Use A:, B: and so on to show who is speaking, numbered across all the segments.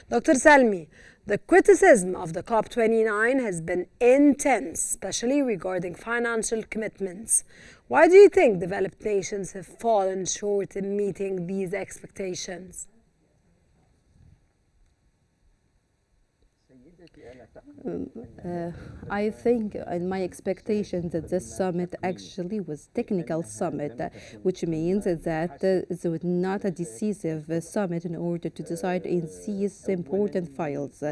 A: Dr. Salmi, the criticism of the COP29 has been intense, especially regarding financial commitments. Why do you think developed nations have fallen short in meeting these expectations?
B: I think in my expectation that this summit actually was technical summit, which means that it was not a decisive summit in order to decide in these important files.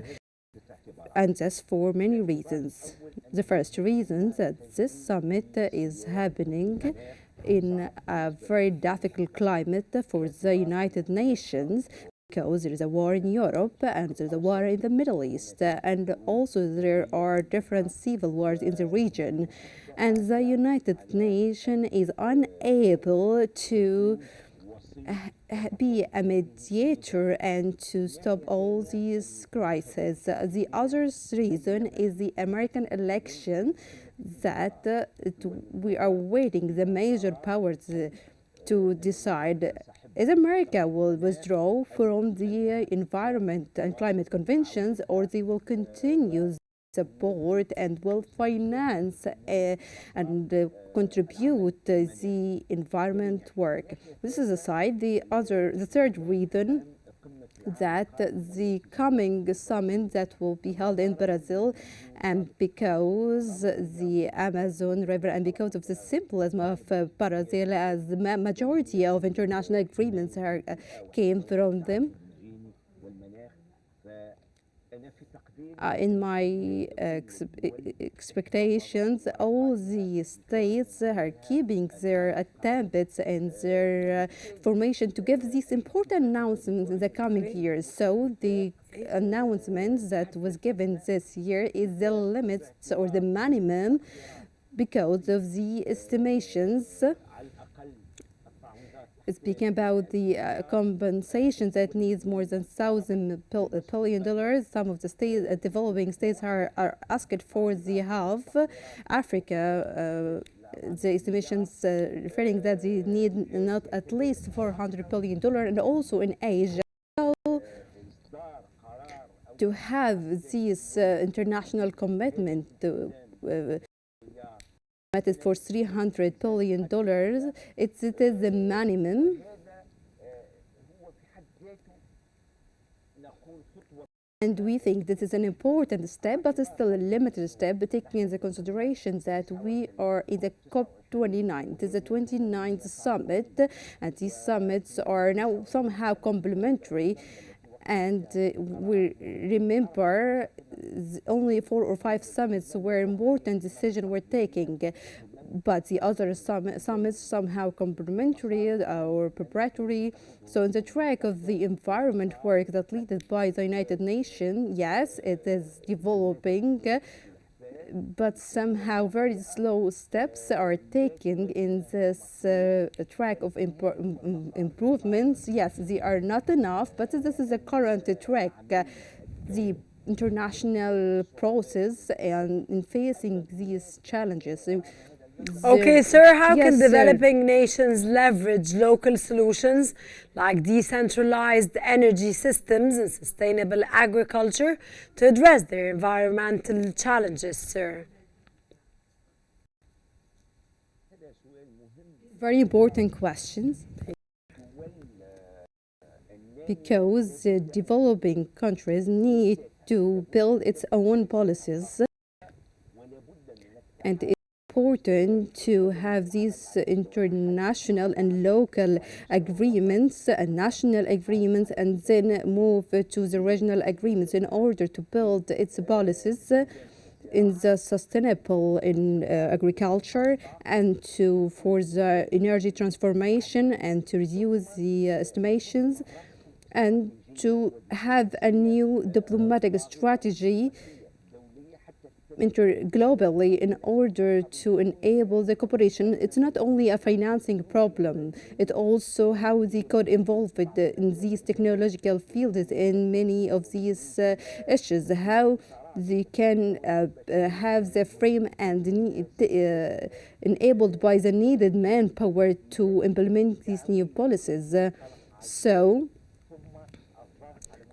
B: And that's for many reasons. The first reason that this summit is happening in a very difficult climate for the United Nations, because there is a war in Europe and there's a war in the Middle East, and also there are different civil wars in the region, and the United Nations is unable to be a mediator and to stop all these crises. The other reason is the American election, that we are waiting the major powers to decide is America will withdraw from the environment and climate conventions, or they will continue support and will finance and contribute the environment work. This is aside. The third reason that the coming summit that will be held in Brazil, and because the Amazon River and because of the symbolism of Brazil, as the majority of international agreements came from them. In my expectations, all the states are keeping their attempts and their formation to give these important announcements in the coming years. So the announcement that was given this year is the limits or the minimum because of the estimations. Speaking about the compensation that needs more than $1,000 billion, some of the developing states are asked for the half. Africa, the estimations referring that they need not at least $400 billion, and also in Asia. To have this international commitment for $300 billion, it is the minimum. And we think this is an important step, but it's still a limited step, taking into consideration that we are in the COP29. It is the 29th summit, and these summits are now somehow complementary. And we remember only 4 or 5 summits where important decisions were taken, but the other summits somehow complementary or preparatory. So in the track of the environment work that led by the United Nations, yes, it is developing, but somehow very slow steps are taken in this track of improvements. Yes, they are not enough, but this is a current track. The international process and in facing these challenges.
A: Okay, sir, how can developing nations leverage local solutions like decentralized energy systems and sustainable agriculture to address their environmental challenges, sir?
B: Very important questions, because developing countries need to build its own policies, and it's important to have these international and local agreements and national agreements, and then move to the regional agreements in order to build its policies in the sustainable in agriculture, and for the energy transformation, and to reduce the estimations, and to have a new diplomatic strategy globally in order to enable the cooperation. It's not only a financing problem, it's also how they could involve in these technological fields in many of these issues, how they can have the frame and enabled by the needed manpower to implement these new policies. So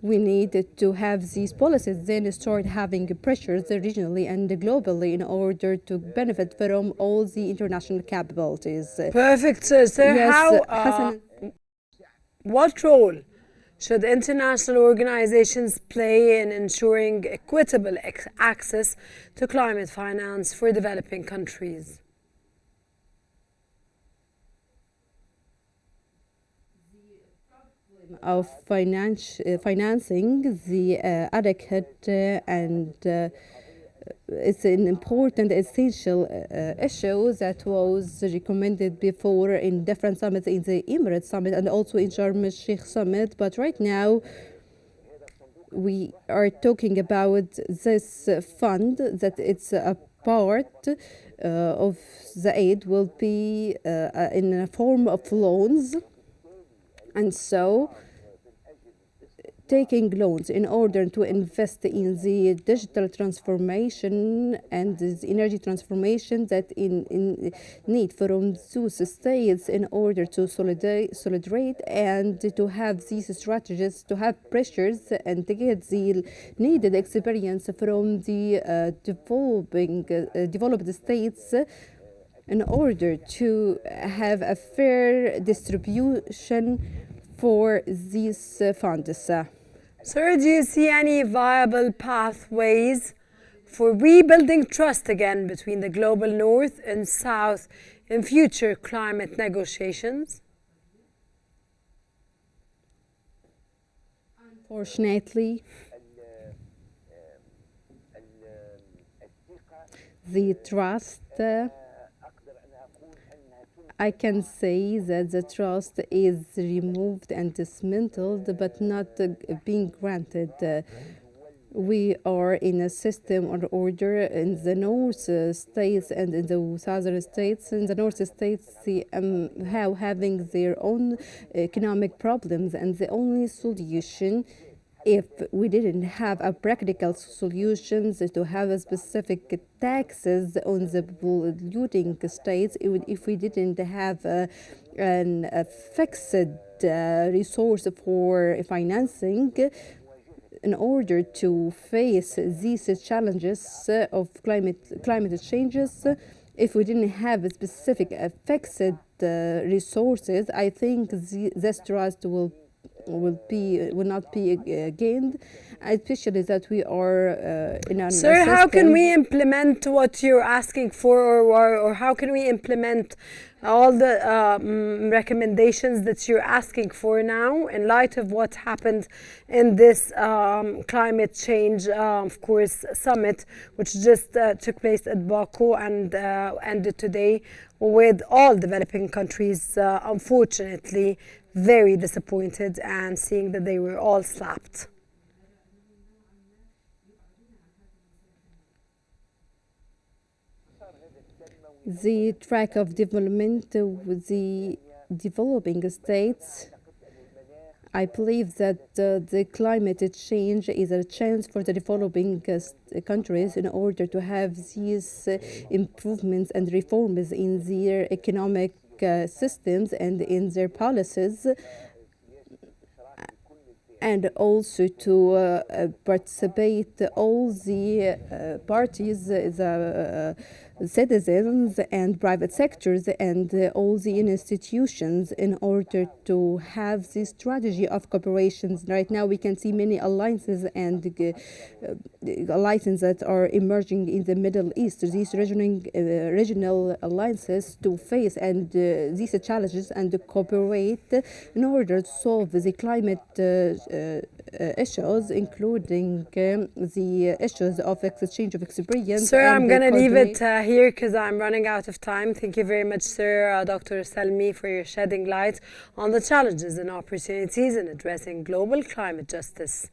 B: we need to have these policies then start having pressures regionally and globally in order to benefit from all the international capabilities.
A: Perfect, sir. Sir,
B: Yes,
A: what role should international organizations play in ensuring equitable access to climate finance for developing countries?
B: Of financing the adequate and it's an important, essential issue that was recommended before in different summits, in the Emirates Summit and also in Sharm el-Sheikh Summit. But right now, we are talking about this fund that it's a part of the aid will be in a form of loans. And so taking loans in order to invest in the digital transformation and the energy transformation that in need from those states in order to solidarate and to have these strategies, to have pressures and to get the needed experience from the developed states in order to have a fair distribution for these funds.
A: Sir, do you see any viable pathways for rebuilding trust again between the global north and south in future climate negotiations?
B: Unfortunately, the trust, I can say that the trust is removed and dismantled, but not being granted. We are in a system or order in the north states and in the southern states. In the north states, they having their own economic problems, and the only solution, if we didn't have a practical solutions to have a specific taxes on the polluting states, if we didn't have a fixed resource for financing in order to face these challenges of climate changes, if we didn't have a specific fixed resources, I think this trust will not be gained, especially that we are in a
A: Sir,
B: system.
A: how can we implement what you're asking for, or how can we implement all the recommendations that you're asking for now in light of what happened in this climate change, of course, summit, which just took place at Baku and ended today, with all developing countries, unfortunately, very disappointed and seeing that they were all slapped?
B: The track of development with the developing states, I believe that the climate change is a chance for the developing countries in order to have these improvements and reforms in their economic systems and in their policies, and also to participate all the parties, the citizens and private sectors and all the institutions in order to have this strategy of cooperations. Right now we can see many alliances and alliances that are emerging in the Middle East, these regional alliances to face and these challenges and to cooperate in order to solve the climate issues, including the issues of exchange of experience.
A: Sir, I'm going to leave it here because I'm running out of time. Thank you very much, sir, Dr. Salmi, for your shedding light on the challenges and opportunities in addressing global climate justice.